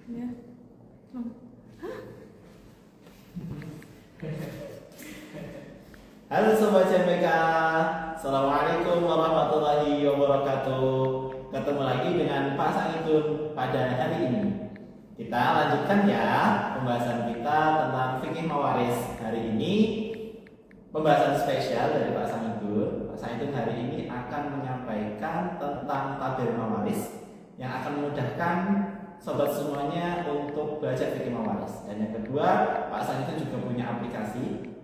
Ya. Halo Sobat CMBK, Assalamualaikum warahmatullahi wabarakatuh. Ketemu lagi dengan Pak Sangitun pada hari ini. Kita lanjutkan ya pembahasan kita tentang fikih mawaris. Hari ini pembahasan spesial dari Pak Sangitun. Pak Sangitun hari ini akan menyampaikan tentang tabel mawaris yang akan memudahkan sobat semuanya untuk belajar fikih mawaris. Dan yang kedua, Pak Sangitun juga punya aplikasi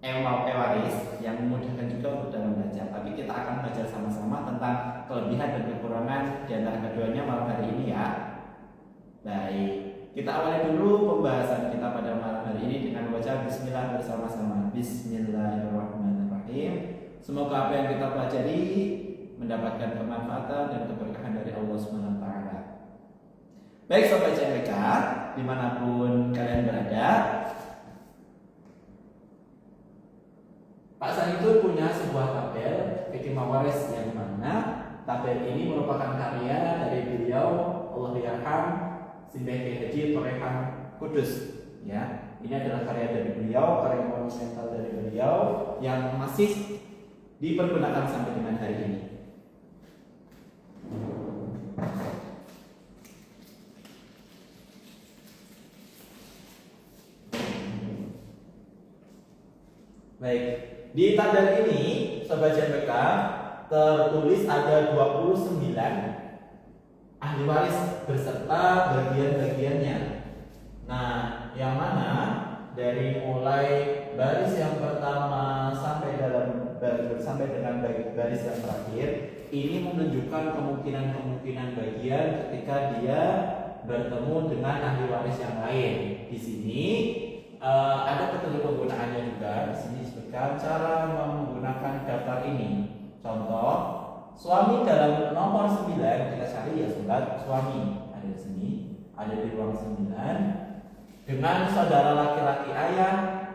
Ewaris yang memudahkan juga untuk dalam belajar. Tapi kita akan belajar sama-sama tentang kelebihan dan kekurangan di antara keduanya malam hari ini ya. Baik, kita awali dulu pembahasan kita pada malam hari ini dengan membaca Bismillah bersama-sama. Bismillahirrahmanirrahim. Semoga apa yang kita pelajari mendapatkan kemanfaatan dan keberkahan dari Allah SWT. Baik sobat CMBK, dimanapun kalian berada, Pak Sangitun punya sebuah tabel fikih mawaris yang mana tabel ini merupakan karya dari beliau Allahyarham Sinbeh Haji Torehan Kudus. Ya, ini adalah karya dari beliau, karya monumental dari beliau yang masih dipergunakan sampai dengan hari ini. Baik, di tabel ini Sobat CMBK tertulis ada 29 ahli waris beserta bagian-bagiannya. Nah, yang mana dari mulai baris yang pertama sampai dengan baris yang terakhir ini menunjukkan kemungkinan bagian ketika dia bertemu dengan ahli waris yang lain. Di sini ada petunjuk penggunaannya juga. Di sini disebutkan cara menggunakan daftar ini. Contoh, suami dalam nomor 9 kita cari ya sobat, suami ada di sini, ada di ruang 9 dengan saudara laki-laki ayah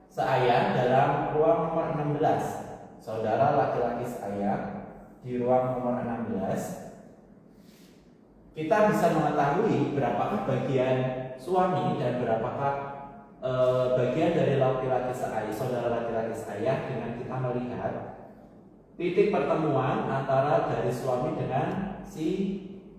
seayah dalam ruang nomor 16. Saudara laki-laki seayah di ruang nomor 16. Kita bisa mengetahui berapakah bagian suami dan berapakah bagian dari laki-laki seayah, saudara laki-laki seayah dengan kita melihat titik pertemuan antara dari suami dengan si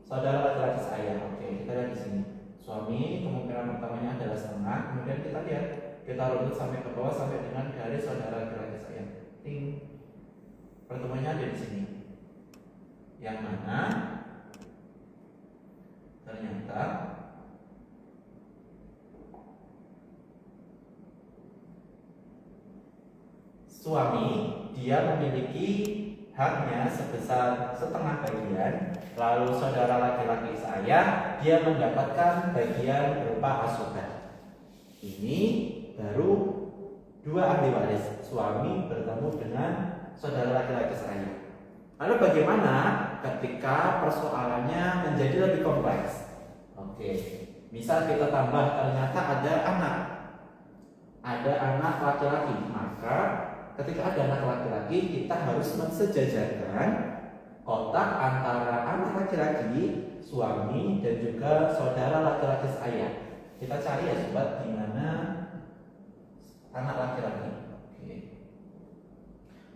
saudara laki-laki seayah. Oke, kita lihat di sini. Suami kemungkinan pertamanya adalah setengah, kemudian kita lihat, kita runut sampai ke bawah sampai dengan garis saudara laki-laki seayah. Ting. Pertemuannya ada di sini. Yang mana ternyata suami dia memiliki haknya sebesar setengah bagian, lalu saudara laki-laki seayah dia mendapatkan bagian berupa asuhan. Ini baru dua ahli waris, suami bertemu dengan saudara laki-laki seayah. Lalu bagaimana ketika persoalannya menjadi lebih kompleks? Oke, misal kita tambah ternyata ada anak laki-laki, maka ketika ada anak laki-laki, kita harus mensejajarkan kotak antara anak laki-laki, suami, dan juga saudara laki-laki seayah. Kita cari ya sobat, di mana anak laki-laki. Oke.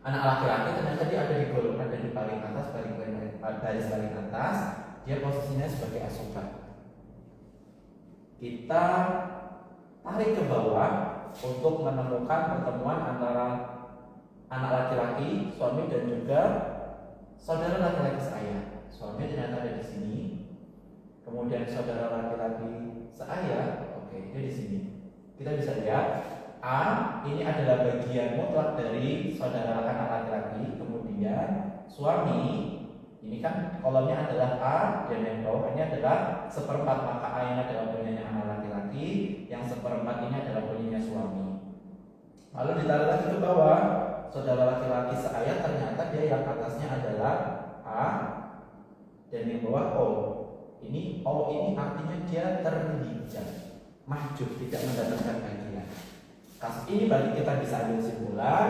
Anak laki-laki ternyata dia ada di golongan dari paling atas, baris paling atas, dia posisinya sebagai asuhan. Kita tarik ke bawah untuk menemukan pertemuan antara anak laki-laki, suami dan juga saudara laki-laki seayah. Suami ternyata ada di sini. Kemudian saudara laki-laki seayah, oke, dia di sini. Kita bisa lihat A ini adalah bagian mutlak dari saudara anak laki-laki. Kemudian suami ini kan kolomnya adalah A dan yang bawahnya adalah seperempat, maka A ini adalah punyanya anak laki-laki, yang seperempat ini adalah punyanya suami. Lalu ditarik lagi ke bawah, saudara laki-laki seayah ternyata dia yang atasnya adalah A dan yang bawah O. Ini O ini artinya dia terhijab, mahjub, tidak mendapatkan bagian. Kasus ini berarti kita bisa ambil kesimpulan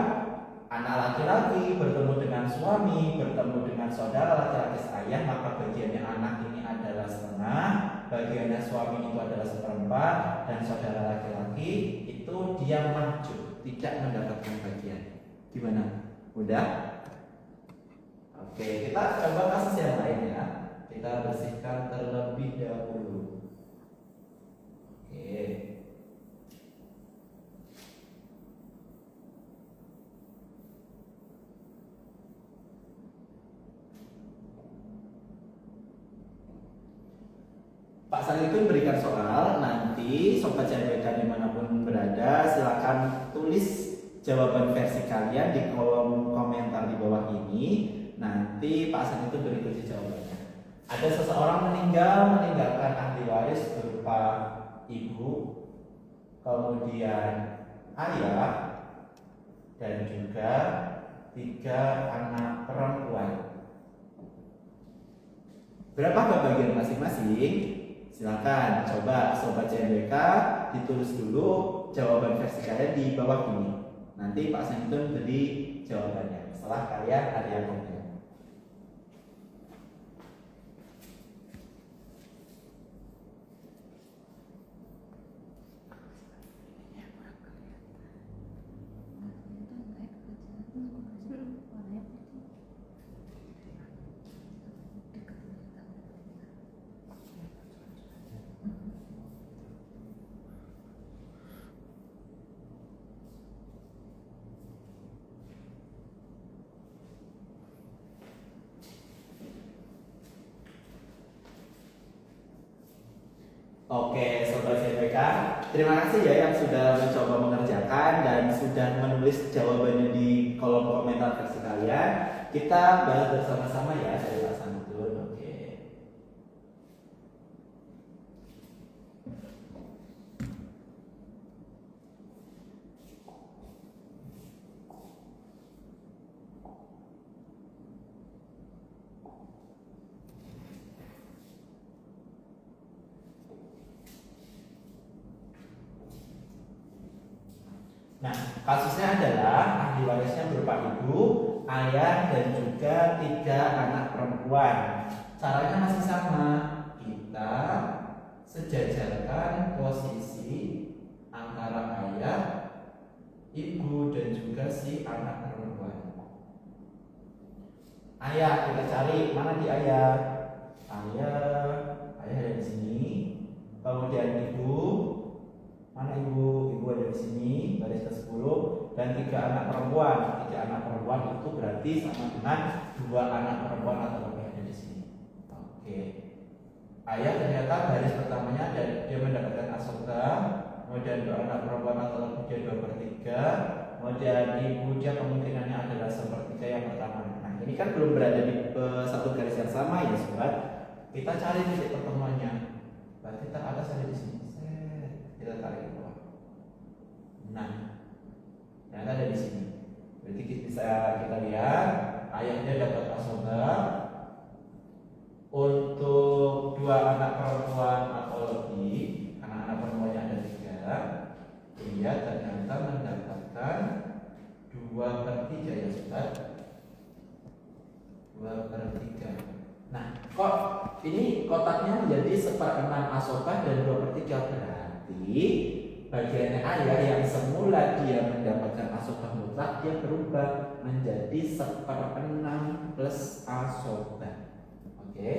anak laki-laki bertemu dengan suami suami bertemu dengan saudara laki-laki ayah, maka bagiannya anak ini adalah setengah, bagiannya suami itu adalah seperempat, dan saudara laki-laki itu dia mahjub, tidak mendapatkan bagian. Gimana? Mudah? Oke, kita coba kasus yang lain ya. Kita bersihkan terlebih dahulu. Oke. Pak Salikun berikan soal, nanti Sobat CMBK dimanapun berada, silakan tulis jawaban versi kalian di kolom komentar di bawah ini. Nanti Pak Salikun berikuti jawabannya. Ada seseorang meninggalkan ahli waris berupa ibu, kemudian ayah, dan juga 3 anak perempuan. Berapakah bagian masing-masing? Silakan coba Sobat CMBK ditulis dulu jawaban versi kalian di bawah ini. Nanti Pak Salikun beri jawabannya setelah kalian ada yang komen. Oke, Sobat CMBK, terima kasih ya yang sudah mencoba mengerjakan dan sudah menulis jawabannya di kolom komentar versi kalian. Kita bahas bersama-sama ya dari Pak Salikun. Oke. Nah, kasusnya adalah ahli warisnya berupa ibu, ayah, dan juga 3 anak perempuan. Caranya masih sama. Kita sejajarkan posisi antara ayah, ibu, dan juga si anak perempuan. Ayah, kita cari mana di ayah? Ayah ada di sini. Kemudian ibu, mana ibu? Ibu ada di sini, baris ke-10, dan 3 anak perempuan. 3 anak perempuan itu berarti sama dengan 2 anak perempuan atau lebih ada di sini. Oke. Ayah ternyata baris pertamanya dia mendapatkan asoka, kemudian 2 anak perempuan atau lebih dia 2/3, kemudian ibu dia kemungkinannya adalah 1/3 yang pertama. Nah, ini kan belum berada di satu garis yang sama ya, sobat. Kita cari titik pertemuannya. Berarti kita ada saja di sini. Kita tarik ke bawah. Nah, ternyata ada di sini. Berarti bisa kita lihat ayahnya dapat asoka. Untuk 2 anak perempuan atau lebih, anak-anak perempuannya ada 3, dia ternyata mendapatkan 2/3 ya sobat. 2/3. Nah, kok ini kotaknya menjadi 1/6 asoka dan 2/3, berarti bagiannya ayah yang semula dia mendapatkan asoka mutlak, dia berubah menjadi 1/6 plus asoka. Oke,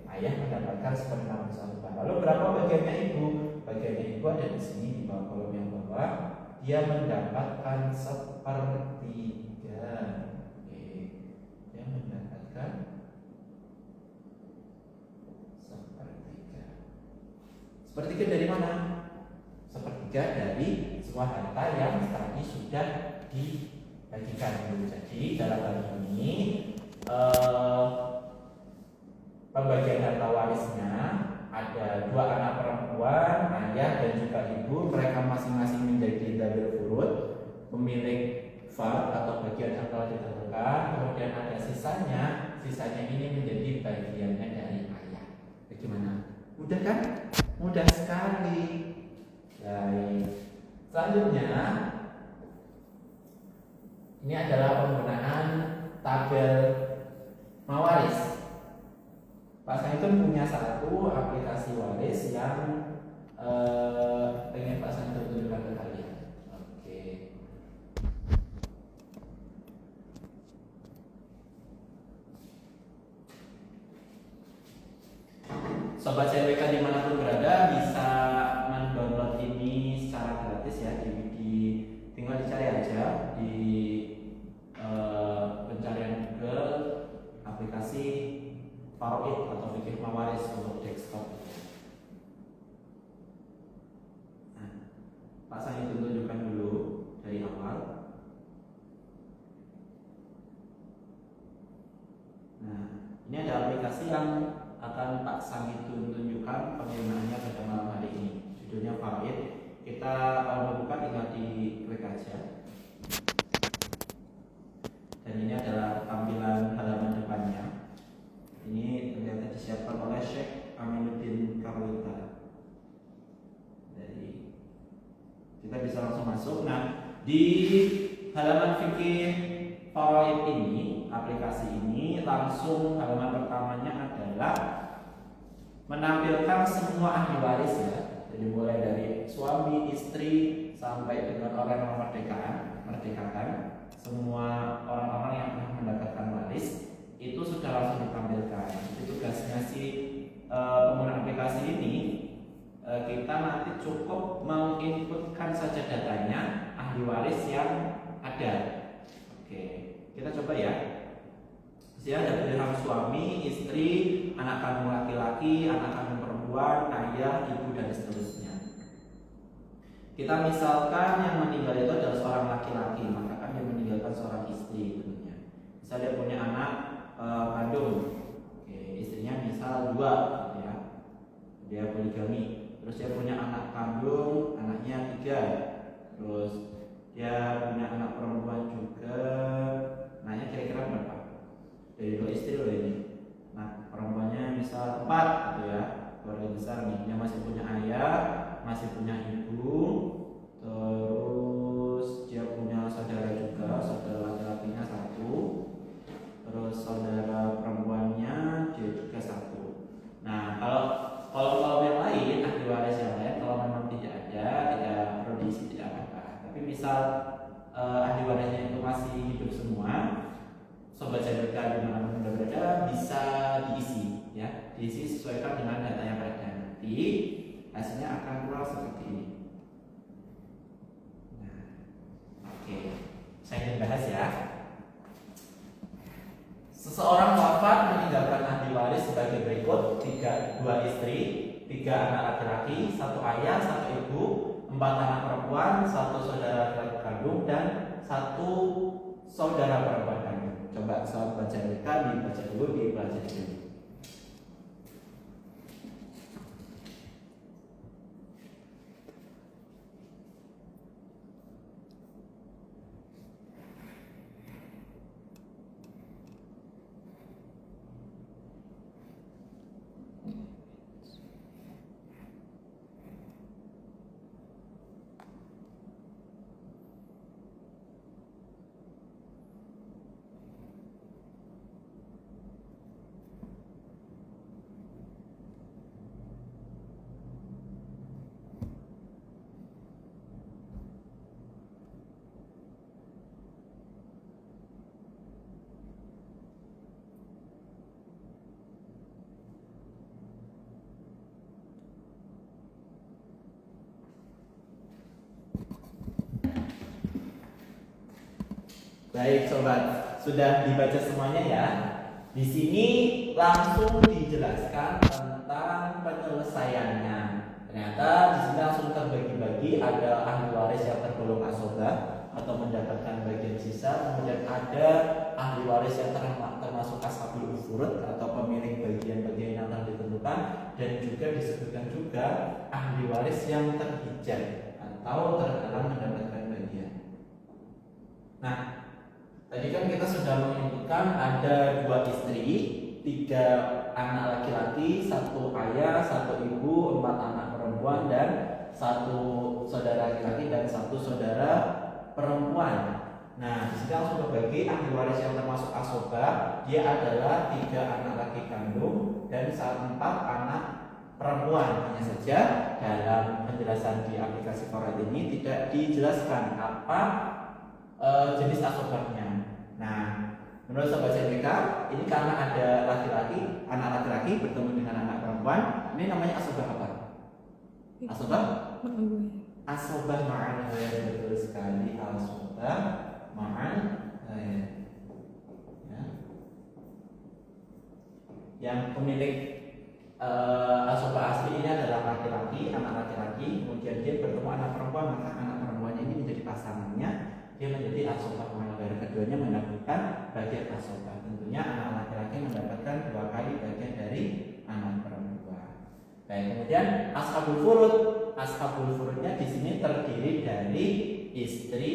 ayah mendapatkan 1/6 plus asoka. Lalu berapa bagiannya ibu? Bagiannya ibu ada di sini di bawah kolom yang bawah. Dia mendapatkan 1/3. Oke, dia mendapatkan 1/3. 1/3 dari mana? 1/3 dari semua harta yang tadi sudah dibagikan. Jadi dalam hal ini pembagian harta warisnya ada 2 anak perempuan, ayah dan juga ibu. Mereka masing-masing menjadi double furud, pemilik fard atau bagian yang telah ditentukan. Kemudian ada sisanya ini menjadi bagiannya dari ayah. Bagaimana? Mudah kan? Mudah sekali. Baik. Selanjutnya, ini adalah penggunaan tabel mawaris. Pak Sangitun punya satu aplikasi waris yang pengen Pak Sangitun tunjukkan ke kalian. Oke. Sobat CWK dimanapun berada bisa mendownload ini secara gratis ya, tinggal dicari aja di pencarian Google aplikasi Faraid atau Fikih Mawaris untuk desktop. Nah, Pak Sangitun tunjukkan dulu dari awal. Nah, ini ada aplikasi yang akan Pak Sangitun tunjukkan penggunaannya pada malam hari ini. Judulnya Faraid. Kita kalau membuka tinggal diklik aja. Dan ini adalah tampilan halaman depannya. Ini ternyata disiapkan oleh Syekh Aminuddin Karlita. Jadi kita bisa langsung masuk. Nah, di halaman fikih Faraid ini, aplikasi ini langsung halaman pertamanya adalah menampilkan semua ahli waris ya. Jadi mulai dari suami, istri sampai dengan orang yang merdekakan, semua orang-orang yang pernah mendapatkan waris itu sudah langsung ditampilkan. Jadi tugasnya si pengguna aplikasi ini kita nanti cukup menginputkan saja datanya ahli waris yang ada. Oke, kita coba ya. Saya ada pilihan suami, istri, anak kandung laki-laki, anak kandung perempuan, ayah, ibu dan seterusnya. Kita misalkan yang meninggal itu adalah seorang laki-laki, maka kan dia meninggalkan seorang istri tentunya. Misal dia punya anak kandung, oke, istrinya misal 2, gitu ya. Dia poligami. Terus dia punya anak kandung, anaknya 3. Terus dia punya anak perempuan juga, anaknya kira-kira berapa? Dari 2 istri loh ini. Nah, perempuannya misal 4 gitu ya. Keluarga besar nih. Dia masih punya ayah, masih punya ibu. Terus dia punya saudara juga, saudara laki-lakinya 1. Terus saudara perempuannya dia juga 1. Nah, kalau yang lain, ahli waris yang lain kalau memang tidak ada, tidak perlu diisi, tidak apa-apa. Tapi misal ahli warisnya itu masih hidup semua, sobat CWK dimanapun berada bisa diisi ya, diisi sesuaikan dengan data yang ada. Nanti hasilnya akan keluar seperti ini. Nah, oke, saya ingin bahas ya. Seseorang wafat meninggalkan ahli waris sebagai berikut: 2 istri, 3 anak laki-laki, 1 ayah, 1 ibu, 4 anak perempuan, 1 saudara laki-laki kandung dan 1 saudara perempuan kandung. Coba soal baca mereka dibaca dulu, dipelajari dulu. Baik sobat, sudah dibaca semuanya ya. Di sini langsung dijelaskan tentang penyelesaiannya. Ternyata di sini langsung terbagi-bagi, ada ahli waris yang tergolong asobah atau mendapatkan bagian sisa, kemudian ada ahli waris yang termasuk ashabul furud atau pemilik bagian-bagian yang telah ditentukan, dan juga disebutkan juga ahli waris yang terhijab atau terhalang mendapatkan bagian. Nah, tadi kan kita sudah menentukan ada 2 istri, 3 anak laki-laki, 1 ayah, 1 ibu, 4 anak perempuan dan 1 saudara laki-laki dan 1 saudara perempuan. Nah, di sini langsung berbagi ahli waris yang termasuk asobah, dia adalah 3 anak laki kandung dan 4 anak perempuan. Hanya saja dalam penjelasan di aplikasi Farat ini tidak dijelaskan apa jenis asobahnya. Nah, menurut sobat CMK, ini karena ada laki-laki, anak laki-laki bertemu dengan anak perempuan, ini namanya asobah apa? Asobah? Asobah ma'an ghair, betul sekali, asobah ma'an ghair. Ya. Yang pemilik asobah asli ini adalah laki-laki, anak laki-laki, kemudian dia bertemu anak perempuan, maka anak perempuannya ini menjadi pasangannya, dia menjadi asobah ma'an ghair. Keduanya mendapatkan bagian asobah. Tentunya anak laki-laki mendapatkan 2 kali bagian dari anak perempuan. Baik, kemudian ashabul furud. Ashabul furudnya di sini terdiri dari istri,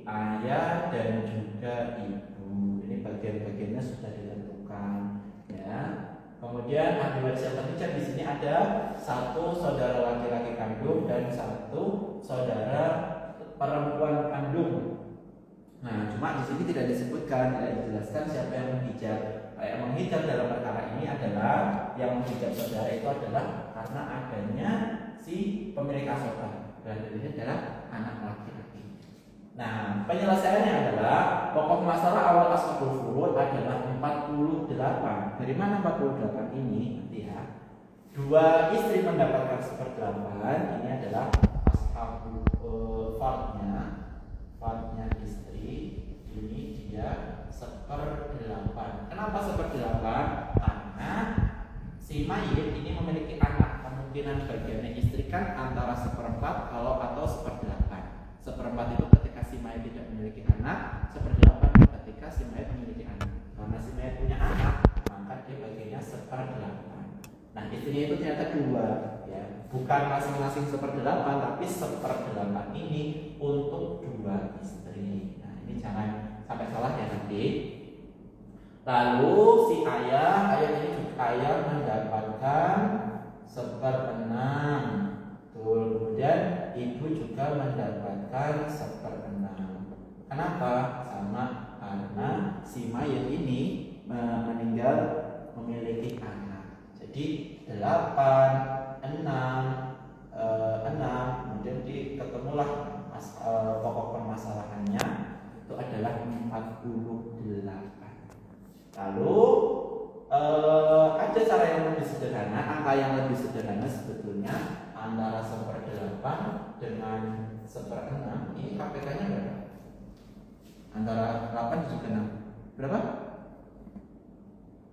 ayah, dan juga ibu. Ini bagian-bagiannya sudah ditentukan, ya. Kemudian ahli waris yang terpecah di sini ada 1 saudara laki-laki kandung dan 1 saudara perempuan kandung. Nah, cuma di sini tidak disebutkan, tidak dijelaskan siapa yang menghijab. Yang menghijab dalam perkara ini adalah yang menghijab saudara itu adalah karena adanya si pemilik asobah, dan ini adalah anak laki-laki. Nah, penyelesaiannya adalah pokok masalah awal ashabul furud adalah 48. Dari mana 48 ini? Nanti ya. 2 istri mendapatkan 1/8. Ini adalah ashabul fardnya istri. Ini dia 1/8. Kenapa 1/8? Karena si mayit ini memiliki anak, kemungkinan bagiannya istri kan antara 1/4 kalau atau 1/8. 1/4 itu ketika si mayit tidak memiliki anak, 1/8 ketika si mayit memiliki anak. Karena si mayit punya anak, maka dia bagiannya 1/8. Nah, istrinya itu ternyata 2, ya. Bukan masing-masing 1/8, tapi 1/8 ini untuk 2 istri. Nah, ini jangan sampai salah ya nanti. Lalu si ayah ini juga ayah mendapatkan 1/6. Betul. Kemudian ibu juga mendapatkan 1/6. Kenapa? Sama karena si mayat ini meninggal memiliki anak. Jadi 8, 6, kemudian ketemulah pokok permasalahannya itu adalah 48. Lalu ada cara yang lebih sederhana, angka yang lebih sederhana sebetulnya antara 1/8 dengan 1/6. Ini KPK-nya berapa? Antara 8 dan juga 6. Berapa?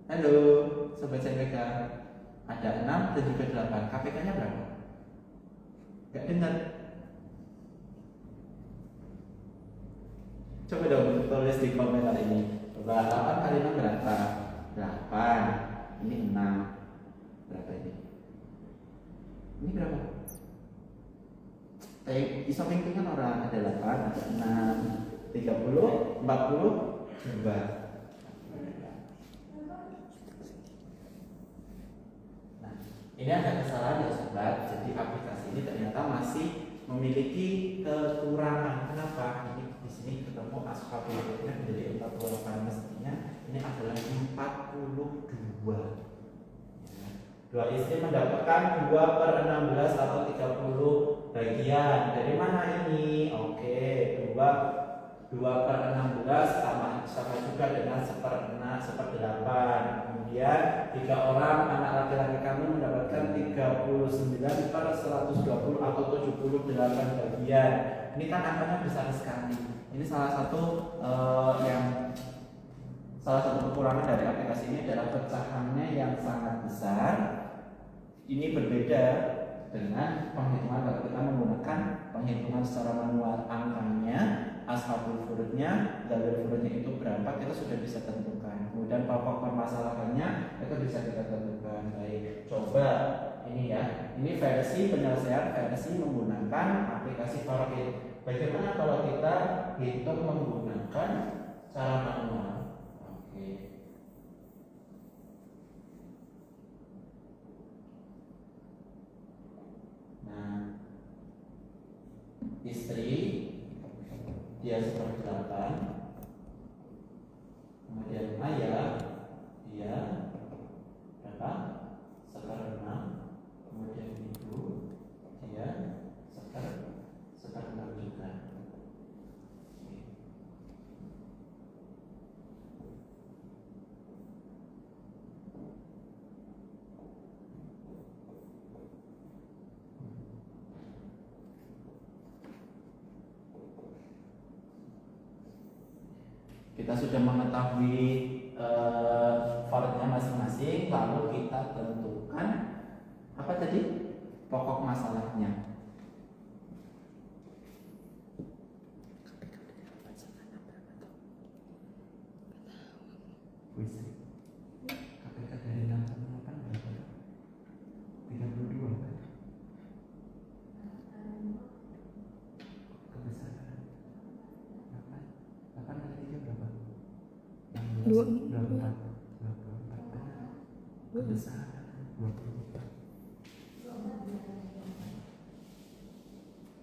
Halo, sobat CMK. Ada 6 dan juga 8. KPK-nya berapa? Gak dengar. Coba dong tulis di komentar ini. 8 kali 6 berapa? 8. Ini 6. Berapa ini? Ini berapa? Iso pingpingan orang ada 8, ada 6, 30, 40, 2. Nah, ini ada kesalahan ya sobat. Jadi aplikasi ini ternyata masih memiliki kekurangan. Kenapa? Ini di sini ketemu ashabul furudnya menjadi 48, mestinya ini adalah 42. 2 istri mendapatkan 2/16 atau 30 bagian. Dari mana ini? Oke, 2/16 sama juga dengan 1/8. Kemudian 3 orang anak laki-laki kami mendapatkan 39/120 atau 78 bagian. Ini kan angkanya besar sekali. Ini salah satu kekurangan dari aplikasi ini adalah pecahannya yang sangat besar. Ini berbeda dengan penghitungan kalau kita menggunakan penghitungan secara manual. Angkanya, ashabul furudnya, dalil furudnya itu berapa kita sudah bisa tentukan. Kemudian pokok permasalahannya itu bisa kita tentukan. Baik, coba ini ya. Ini versi penyelesaian versi menggunakan aplikasi Farid. Bagaimana kalau kita hitung menggunakan cara manual? Istri dia 1/8, Kita sudah mengetahui partnya masing-masing, lalu kita tentukan apa tadi pokok masalahnya. KPK dari 6 sampai 8 berapa? 32 kan? Kebesaran 8 kali 3 berapa? 24 kebesaran 24.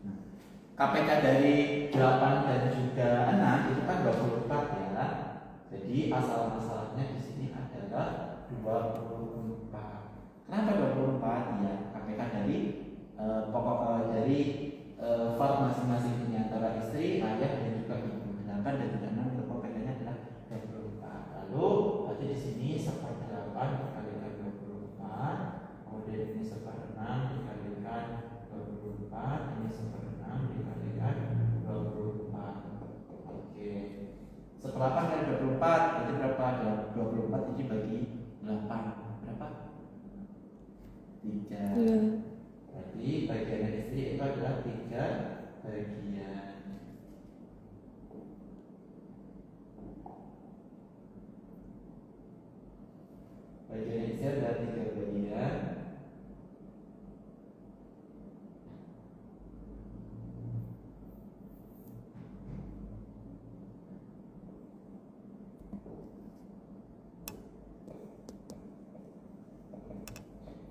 Nah, KPK dari 8 dan juga 6 itu kan 24 ya. Jadi masalahnya di sini adalah 24. Kenapa 24? Ya, KPK dari pokok dari fard masing-masing ini antara istri, ayah dan juga ibu. 8 dan juga 6 itu KPK-nya adalah 24. Lalu berarti di sini 1/8 dikalikan 24, kemudian ini 1/6 dikalikan 24, ini 1/6 dikalikan 24. Oke. 1/8 kali 24 berarti berapa? Ada 24 ini bagi 8 berapa? 3. Berarti bagian istri itu adalah 3 bagian. Bagian istri adalah 3 bagian.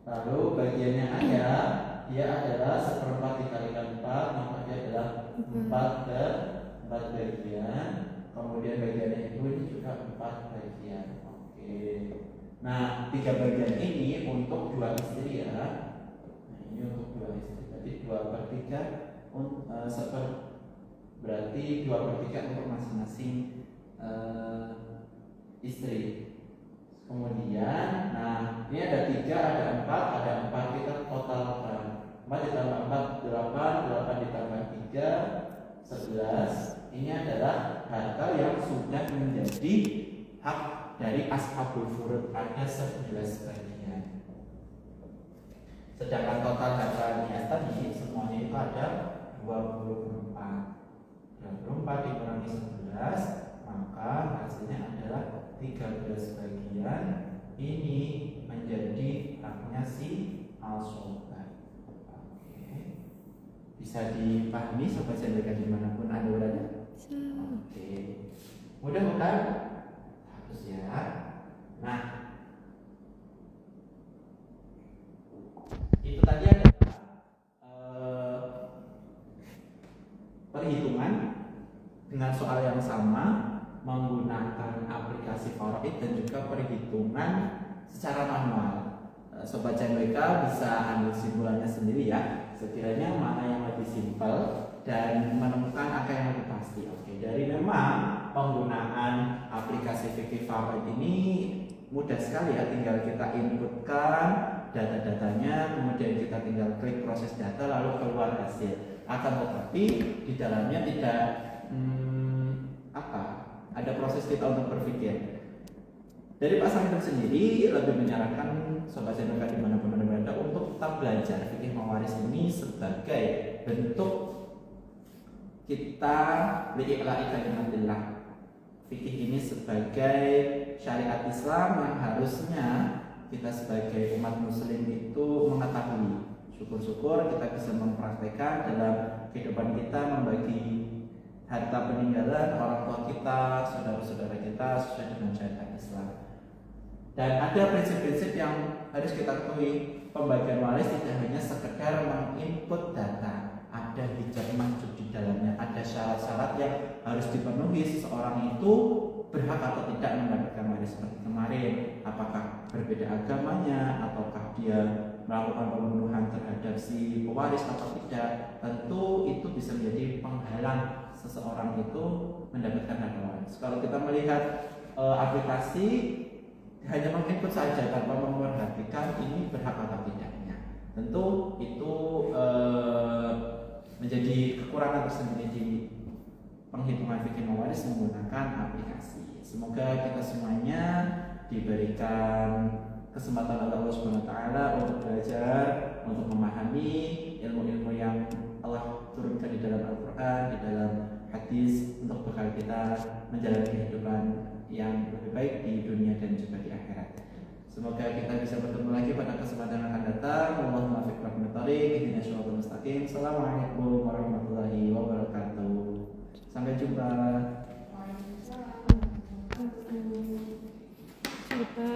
Lalu bagiannya ayah, dia adalah 1/4 dikalikan 4, maka dia adalah 4 bagian. Kemudian bagiannya ibu ini juga 4 bagian. Oke. Nah, 3 bagian ini untuk 2 istri ya. Nah, ini untuk 2 istri. Berarti 2/3 berarti 2/3 untuk masing-masing istri. Kemudian, nah ini ada 3, ada 4, kita totalkan 4 ditambah 4, 8, 8 ditambah 3, 11. Ini adalah harta yang sudah menjadi hak dari ashabul furud, ada 11 bagian. Sedangkan total hartanya tadi semuanya itu ada 24. 24 dikurangi 11, maka hasilnya adalah 13 bagian. Ini menjadi haknya si al-sobat. Oke. Bisa dipahami sobat sendekan dimanapun Anda berada? Oke. Mudah bukan? Harus ya. Nah, itu tadi adalah perhitungan dengan soal yang sama menggunakan aplikasi Faraid dan juga perhitungan secara manual. Sobat CMBK bisa ambil simpulannya sendiri ya, sekiranya mana yang lebih simpel dan menemukan angka yang lebih pasti. Oke, dari memang penggunaan aplikasi fikih Faraid ini mudah sekali ya, tinggal kita inputkan data-datanya, kemudian kita tinggal klik proses data lalu keluar hasil. Akan tetapi di dalamnya tidak ada proses kita untuk berpikir. Dari Pak Sang sendiri lebih menyarankan sobat sendekan dimanapun Anda berada untuk tetap belajar fikih mawaris ini sebagai bentuk kita li'i'la'i kalimatillah. Fikih ini sebagai syariat Islam yang harusnya kita sebagai umat muslim itu mengetahui. Syukur-syukur kita bisa mempraktekkan dalam kehidupan kita, membagi harta peninggalan orang tua kita, saudara-saudara kita sesuai dengan syariat Islam. Dan ada prinsip-prinsip yang harus kita ketahui. Pembagian waris tidak hanya sekedar menginput data, ada hijab manjub di dalamnya, ada syarat-syarat yang harus dipenuhi seseorang itu berhak atau tidak mendapatkan waris seperti kemarin. Apakah berbeda agamanya, ataukah dia melakukan pembunuhan terhadap si pewaris atau tidak. Tentu itu bisa menjadi penghalang seseorang itu mendapatkan harta waris. Kalau kita melihat aplikasi hanya menginput saja tanpa memperhatikan ini berhak atau tidaknya, tentu itu menjadi kekurangan tersendiri di penghitungan fikih mawaris menggunakan aplikasi. Semoga kita semuanya diberikan kesempatan oleh Allah Subhanahu wa taala untuk belajar, untuk memahami ilmu-ilmu yang Allah turunkan di dalam Al-Qur'an, di dalam hadis untuk bekal kita menjalani kehidupan yang lebih baik di dunia dan juga di akhirat. Semoga kita bisa bertemu lagi pada kesempatan yang akan datang. Allahumma fiq rahmat thariq, ihdinas siratal mustaqim. Assalamualaikum warahmatullahi wabarakatuh. Sampai jumpa. Coba